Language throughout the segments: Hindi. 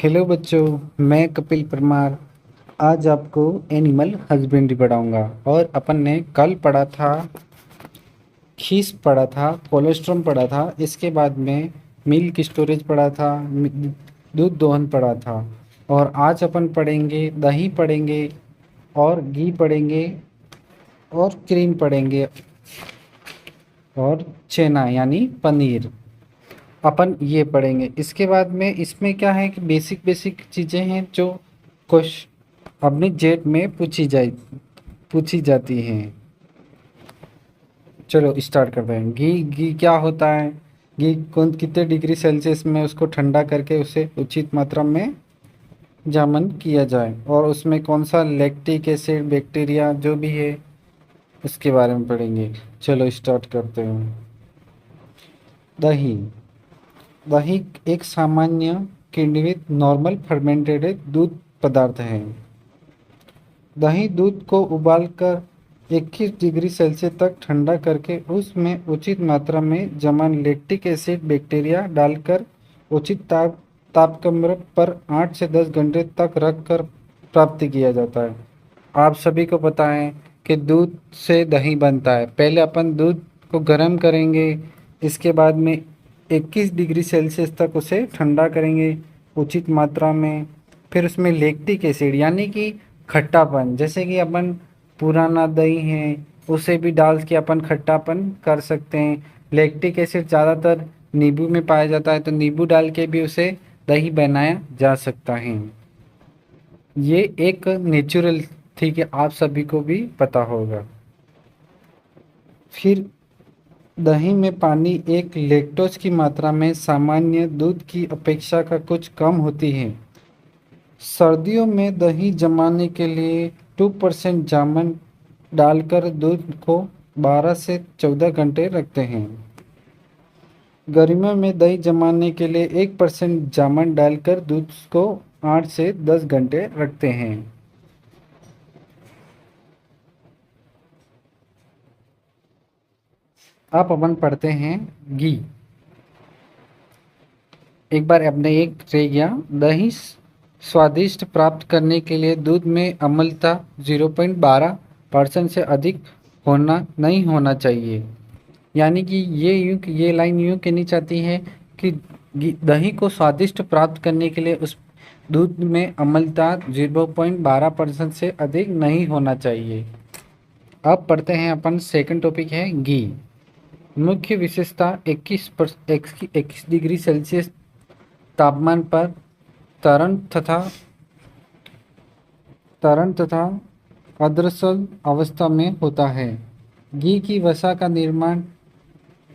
हेलो बच्चों, मैं कपिल परमार आज आपको एनिमल हस्बेंड्री पढ़ाऊंगा। और अपन ने कल पढ़ा था खीस, पढ़ा था कोलेस्ट्रॉम, पढ़ा था। इसके बाद में मिल्क स्टोरेज पढ़ा था, दूध दोहन पढ़ा था। और आज अपन पढ़ेंगे दही पढ़ेंगे, और घी पढ़ेंगे, और क्रीम पढ़ेंगे, और छेना यानी पनीर अपन ये पढ़ेंगे। इसके बाद में इसमें क्या है कि बेसिक बेसिक चीज़ें हैं जो क्वेश्चन अपने जेट में पूछी जाती हैं। चलो स्टार्ट करते हैं। घी घी क्या होता है? घी कौन कितने डिग्री सेल्सियस में उसको ठंडा करके उसे उचित मात्रा में जामन किया जाए, और उसमें कौन सा लैक्टिक एसिड बैक्टीरिया जो भी है उसके बारे में पढ़ेंगे। चलो स्टार्ट करते हैं। दही दही एक सामान्य किण्वित नॉर्मल फर्मेंटेड दूध पदार्थ है। दही दूध को उबालकर 21 डिग्री सेल्सियस तक ठंडा करके उसमें उचित मात्रा में जमा लैक्टिक एसिड बैक्टीरिया डालकर उचित तापक्रम पर 8 से 10 घंटे तक रखकर प्राप्त किया जाता है। आप सभी को पता है कि दूध से दही बनता है। पहले अपन दूध को गर्म करेंगे, इसके बाद में 21 डिग्री सेल्सियस तक उसे ठंडा करेंगे उचित मात्रा में। फिर उसमें लैक्टिक एसिड यानी कि खट्टापन, जैसे कि अपन पुराना दही है उसे भी डाल के अपन खट्टापन कर सकते हैं। लैक्टिक एसिड ज़्यादातर नींबू में पाया जाता है, तो नींबू डाल के भी उसे दही बनाया जा सकता है। ये एक नेचुरल थी कि आप सभी को भी पता होगा। फिर दही में पानी एक लैक्टोज की मात्रा में सामान्य दूध की अपेक्षा का कुछ कम होती है। सर्दियों में दही जमाने के लिए 2% जामन डालकर दूध को 12 से 14 घंटे रखते हैं। गर्मियों में दही जमाने के लिए 1% जामन डालकर दूध को 8 से 10 घंटे रखते हैं। आप अपन पढ़ते हैं घी। एक बार अपने एक रह गया। दही स्वादिष्ट प्राप्त करने के लिए दूध में अम्लता 0.12% से अधिक नहीं होना चाहिए। यानी कि ये लाइन यूँ कहनी चाहती है कि दही को स्वादिष्ट प्राप्त करने के लिए उस दूध में अम्लता 0.12% से अधिक नहीं होना चाहिए। अब पढ़ते हैं अपन सेकंड टॉपिक है घी। मुख्य विशेषता 21 डिग्री सेल्सियस तापमान पर तरण तथा अद्रसल अवस्था में होता है। घी की वसा का निर्माण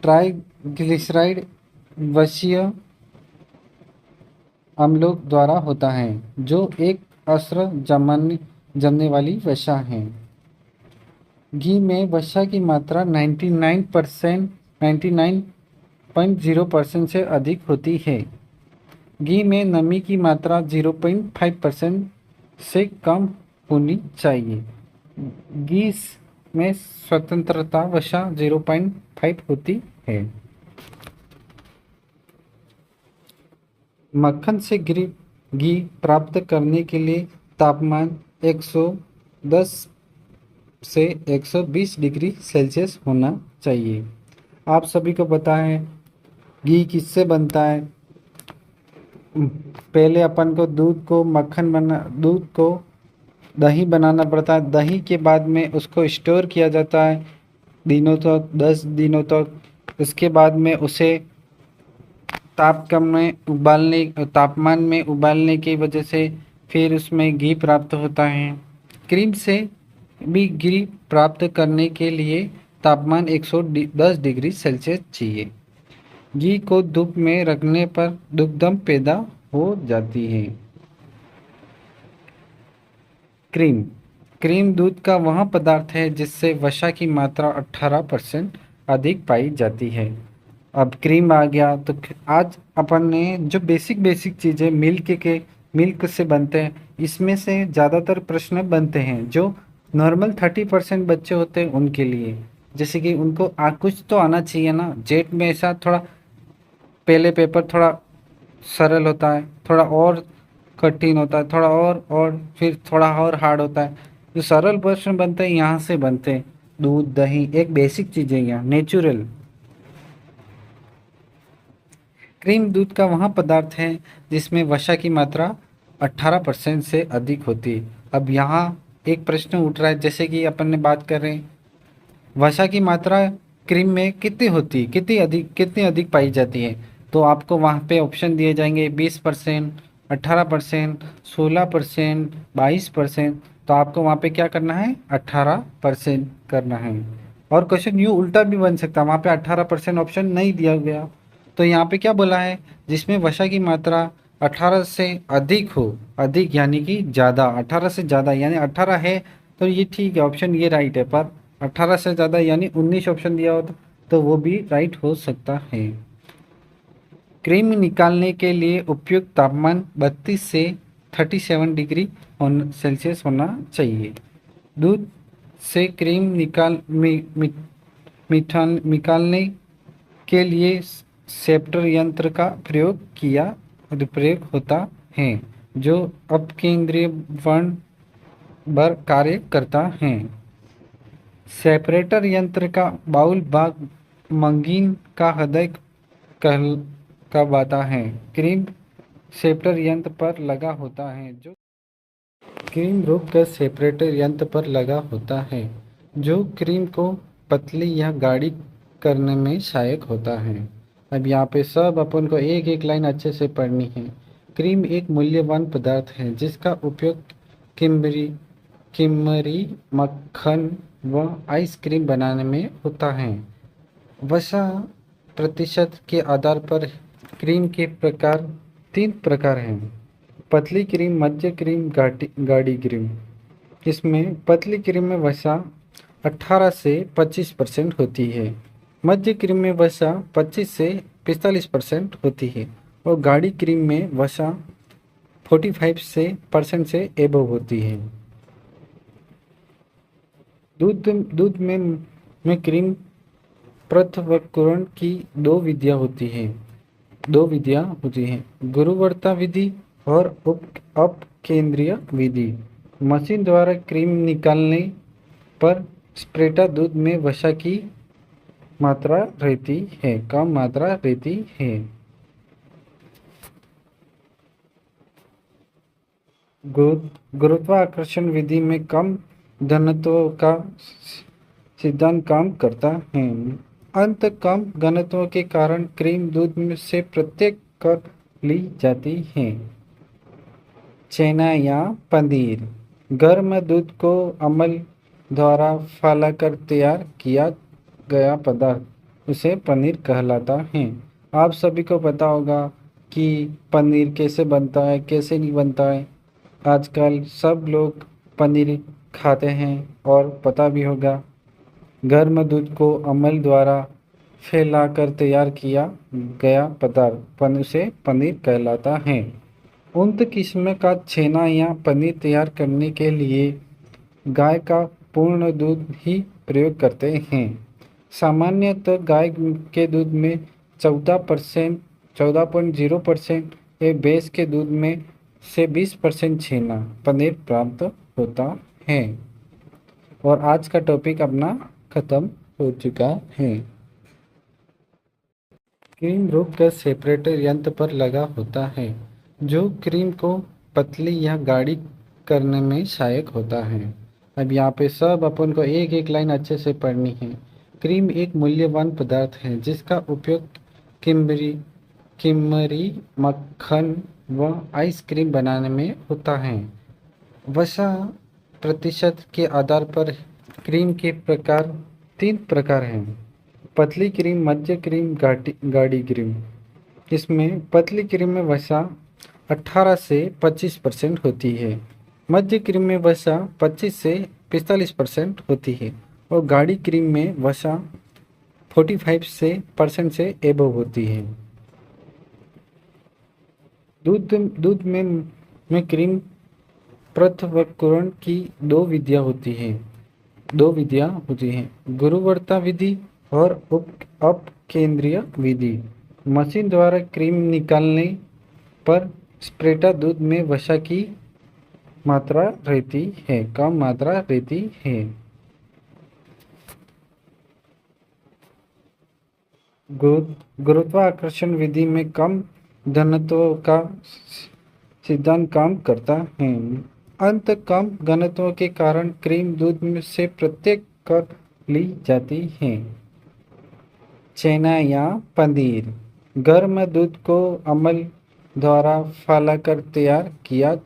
ट्राइग्लिसराइड वसीय अम्लों द्वारा होता है, जो एक अस्त्र जमने वाली वसा है। घी में वसा की मात्रा 99.0% से अधिक होती है। घी में नमी की मात्रा 0.5% से कम होनी चाहिए। घी में स्वतंत्रता वसा 0.5 होती है। मक्खन से घी प्राप्त करने के लिए तापमान 110 से 120 डिग्री सेल्सियस होना चाहिए। आप सभी को पता है घी किससे बनता है। पहले अपन को दूध को दही बनाना पड़ता है। दही के बाद में उसको स्टोर किया जाता है दिनों तक, 10 दिनों तक। उसके बाद में उसे तापमान में उबालने की वजह से फिर उसमें घी प्राप्त होता है। क्रीम से भी घी प्राप्त करने के लिए तापमान 110 डिग्री सेल्सियस चाहिए। घी को धूप में रखने पर दुग्धम पैदा हो जाती है। क्रीम दूध का वह पदार्थ है जिससे वसा की मात्रा 18% अधिक पाई जाती है। अब क्रीम आ गया, तो आज अपन ने जो बेसिक चीज़ें मिल्क से बनते हैं, इसमें से ज़्यादातर प्रश्न बनते हैं जो नॉर्मल 30% बच्चे होते हैं उनके लिए। जैसे कि उनको कुछ तो आना चाहिए ना। जेट में ऐसा थोड़ा पहले पेपर थोड़ा सरल होता है, थोड़ा और कठिन होता है, थोड़ा और फिर थोड़ा और हार्ड होता है। जो सरल प्रश्न बनते हैं यहाँ से बनते हैं। दूध दही एक बेसिक चीज़ है यहाँ, नेचुरल। क्रीम दूध का वह पदार्थ है जिसमें वसा की मात्रा 18% से अधिक होती है। अब यहाँ एक प्रश्न उठ रहा है, जैसे कि अपन ने बात कर रहे हैं वसा की मात्रा क्रीम में कितनी होती है, कितनी अधिक पाई जाती है। तो आपको वहाँ पे ऑप्शन दिए जाएंगे 20%, 18%, 16%, 22%। तो आपको वहाँ पे क्या करना है, 18% करना है। और क्वेश्चन यूँ उल्टा भी बन सकता है, वहाँ पे 18% ऑप्शन नहीं दिया गया। तो यहाँ पे क्या बोला है, जिसमें वसा की मात्रा 18 से अधिक हो, अधिक यानी कि ज़्यादा, 18 से ज़्यादा यानी 18 है तो ये ठीक है, ऑप्शन ये राइट है। पर 18 से ज़्यादा यानी 19 ऑप्शन दिया हो तो वो भी राइट हो सकता है। क्रीम निकालने के लिए उपयुक्त तापमान 32 से 37 डिग्री सेल्सियस होना चाहिए। दूध से क्रीम निकालने के लिए सेप्टर यंत्र का प्रयोग होता है जो अपकेंद्रीय वर्ण पर कार्य करता है। सेपरेटर यंत्र का बाउल भाग मंगीन का हृदय कहलाता है। क्रीम सेपरेटर यंत्र पर लगा होता है जो क्रीम रोक कर सेपरेटर यंत्र पर लगा होता है जो क्रीम को पतली या गाढ़ी करने में सहायक होता है। अब यहाँ पे सब अपन को एक एक लाइन अच्छे से पढ़नी है। क्रीम एक मूल्यवान पदार्थ है जिसका उपयोग किमरी किमरी मक्खन व आइसक्रीम बनाने में होता है। वसा प्रतिशत के आधार पर क्रीम के प्रकार 3 प्रकार हैं। पतली क्रीम, मध्य क्रीम, गाढ़ी क्रीम। इसमें पतली क्रीम में वसा 18 से 25% होती है। मध्य क्रीम में वसा 25 से 45% होती है और गाढ़ी क्रीम में वसा 45% से एबव होती है। दूध में क्रीम पृथक्करण की दो विधियां होती हैं, गुरुवर्ता विधि और अपकेंद्रीय विधि। मशीन द्वारा क्रीम निकालने पर स्प्रेटा दूध में वसा की मात्रा रहती है, कम मात्रा रहती है। गुरुत्वाकर्षण विधि में कम घनत्व का सिद्धांत काम करता है। अंत कम घनत्व के कारण क्रीम दूध में से प्रत्येक कर ली जाती है। छेना या पनीर, गर्म दूध को अमल द्वारा फैलाकर तैयार किया गया पदार्थ उसे पनीर कहलाता है। आप सभी को पता होगा कि पनीर कैसे बनता है, कैसे नहीं बनता है। आजकल सब लोग पनीर खाते हैं और पता भी होगा। गर्म दूध को अमल द्वारा फैलाकर तैयार किया गया पदार्थ उसे पनीर कहलाता है। उन्नत किस्म का छेना या पनीर तैयार करने के लिए गाय का पूर्ण दूध ही प्रयोग करते हैं। सामान्यतः गाय के दूध में 14.0% या भैंस के दूध में से 20% छेना पनीर प्राप्त होता है। और आज का टॉपिक अपना खत्म हो चुका है। क्रीम रोक कर सेपरेटर यंत्र पर लगा होता है जो क्रीम को पतली या गाढ़ी करने में सहायक होता है। अब यहाँ पे सब अपन को एक एक लाइन अच्छे से पढ़नी है। क्रीम एक मूल्यवान पदार्थ है जिसका उपयोग किमरी मक्खन व आइसक्रीम बनाने में होता है। वसा प्रतिशत के आधार पर क्रीम के प्रकार 3 प्रकार हैं। पतली क्रीम, मध्य क्रीम, गाढ़ी क्रीम। इसमें पतली क्रीम में वसा 18 से 25% होती है। मध्य क्रीम में वसा 25 से 45% होती है और गाढ़ी क्रीम में वसा 45% से एबव होती है। दूध में क्रीम पृथक्करण की दो विधियां होती हैं, गुरुवर्ता विधि और अपकेंद्रीय विधि। मशीन द्वारा क्रीम निकालने पर स्प्रेटा दूध में वसा की मात्रा रहती है, कम मात्रा रहती है। गुरुत्वाकर्षण विधि में कम घनत्व का सिद्धांत काम करता है। अंत कम घनत्व के कारण क्रीम दूध में से प्रत्येक कर ली जाती है। छेना या पनीर, गर्म दूध को अमल द्वारा फैलाकर तैयार किया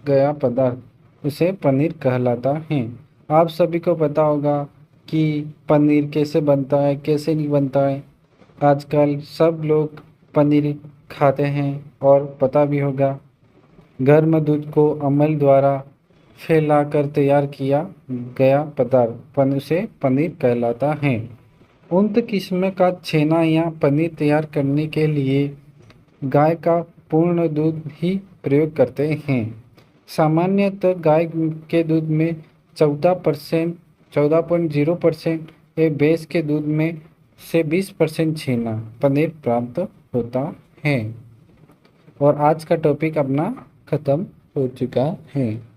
गया पदार्थ उसे पनीर कहलाता है। आप सभी को पता होगा कि पनीर कैसे बनता है, कैसे नहीं बनता है। आजकल सब लोग पनीर खाते हैं और पता भी होगा। गर्म दूध को अमल द्वारा फैलाकर तैयार किया गया पदार्थ उसे पनीर कहलाता है। उन्नत किस्म का छेना या पनीर तैयार करने के लिए गाय का पूर्ण दूध ही प्रयोग करते हैं। सामान्यतः गाय के दूध में 14.0% या भैंस के दूध में से 20% छेना पनीर प्राप्त होता है। और आज का टॉपिक अपना ख़त्म हो चुका है।